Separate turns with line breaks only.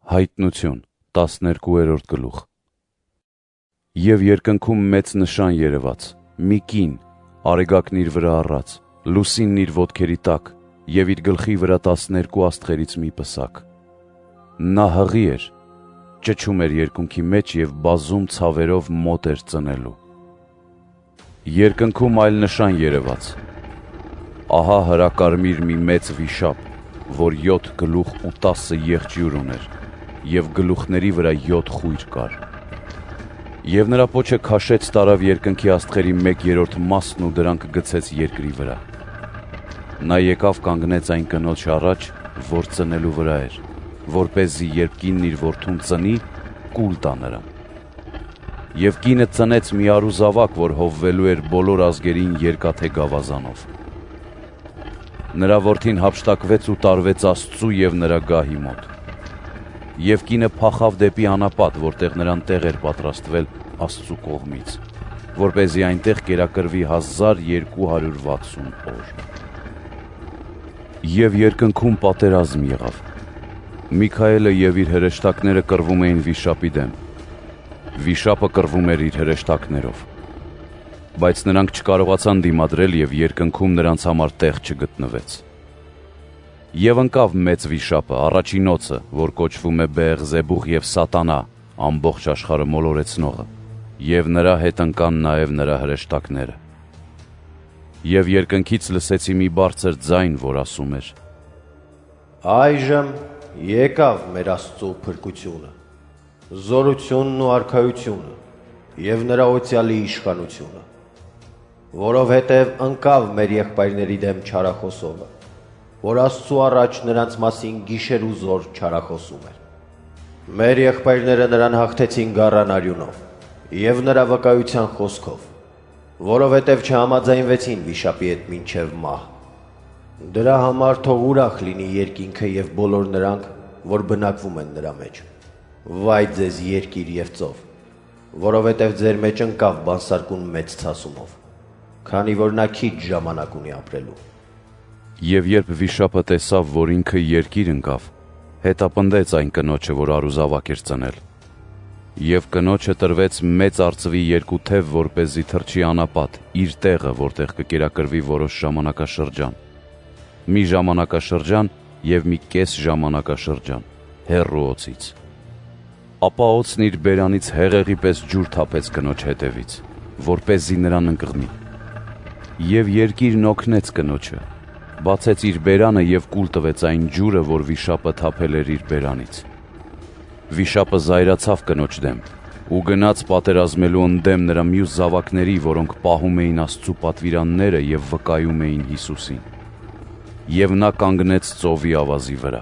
Հայտնություն 12-րդ գլուխ։ Եվ երկնքում մեծ նշան երևաց, մի կին, արեգակն իր վրա առած, լուսինն իր ոտքերի տակ, և իր գլխի վրա 12 աստղերից մի պսակ։ Նա հղի էր, ճչում էր երկնքի մեջ և բազում ցավերով մոտ էր ծնելու։ Երկնքում այլ նշան երևաց. ահա հրակարմիր մի մեծ վիշապ, որ 7 գլուխ ու 10 եղջյուր ուներ, և գլուխների վրա 7 խույր կար։ Եվ նրա պոչը քաշեց տարավ երկնքի աստղերի 1/3 մասն ու դրանք գցեց երկրի վրա։ Նա եկավ կանգնեց այն կնոջ առաջ, որ ծնելու վրա էր, որպեսզի երբ կինն իր որդուն ծնի, կուլ տա նրան։ Եվ կինը ծնեց մի արու զավակ, որ հովվելու էր բոլոր ազգերին երկաթե գավազանով։ Նրա որդին հափշտակվեց ու տարվեց Աստծու և նրա գահի մոտ։ Եվ կինը փախավ դեպի անապատ, որտեղ նրան տեղ էր պատրաստվել Աստծու կողմից, որպեսզի այնտեղ կերակրվի 1260 օր։ Եվ երկնքում պատերազմ եղավ։ Միքայելը և իր հրեշտակները կռվում էին վիշապի դեմ։ Վիշապը կռվում էր իր հրեշտակներով։ Բայց նրանք չկարողացան դիմադրել և երկնքում նրանց համար տեղ չգտնվեց։ Եվ ընկավ մեծ վիշապը, առաջինոցը, որ կոչվում է Բեեղզեբուղ և Սատանա, ամբողջ աշխարհը մոլորեցնողը, և նրա հետ ընկան նաև նրա հրեշտակները։ Եվ երկնքից լսեցի մի բարձր ձայն, որ ասում էր.
Այժմ եկավ մեր Աստծու փրկությունը, զորությունն ու արքայությունը և նրա օծյալի իշխանությունը, որովհետև ընկավ մեր եղբայրների դեմ չարախոսողը, որ Աստծու առաջ նրանց մասին գիշեր ու զօր չարախոսում էր։ Մեր եղբայրները նրան հաղթեցին գառան արյունով և նրա վկայության խոսքով, որովհետև չհամաձայնվեցին վիշապի հետ մինչև մահ։ Դրա համար թող ուրախ լինի երկինքը և բոլոր նրանք, որ բնակվում են նրա մեջ։ Վայ ձեզ երկիր և ծով, որովհետև ձեր մեջ ընկավ բանսարկուն մեծ ցասումով, քանի որ նա քիչ ժամանակ ունի ապրելու։
Եվ երբ վիշապը տեսավ, որ ինքը երկիր ընկավ, հետապնդեց այն կնոջը, որ արուզավակ էր ծնել։ Եվ կնոջը տրվեց մեծ արծվի 2 թև, որպեսզի թռչի անապատ, իր տեղը, որտեղ կկերակրվի որոշ ժամանակաշրջան, մի ժամանակաշրջան և մի կես ժամանակաշրջան, հեռու օձից։ Ապա օձն իր բերանից հեղեղի պես ջուր թափեց կնոջ հետևից, որպեսզի նրան ընկղմի։ Եվ երկիրն օգնեց կնոջը, բացեց իր բերանը և կուլ տվեց այն ջուրը, որ վիշապը թափել էր իր բերանից։ Վիշապը զայրացավ կնոջ դեմ ու գնաց պատերազմելու ընդդեմ նրա մյուս զավակների, որոնք պահում էին Աստծու պատվիրանները և վկայում էին Հիսուսին։ Եվ նա կանգնեց ծովի ավազի վրա։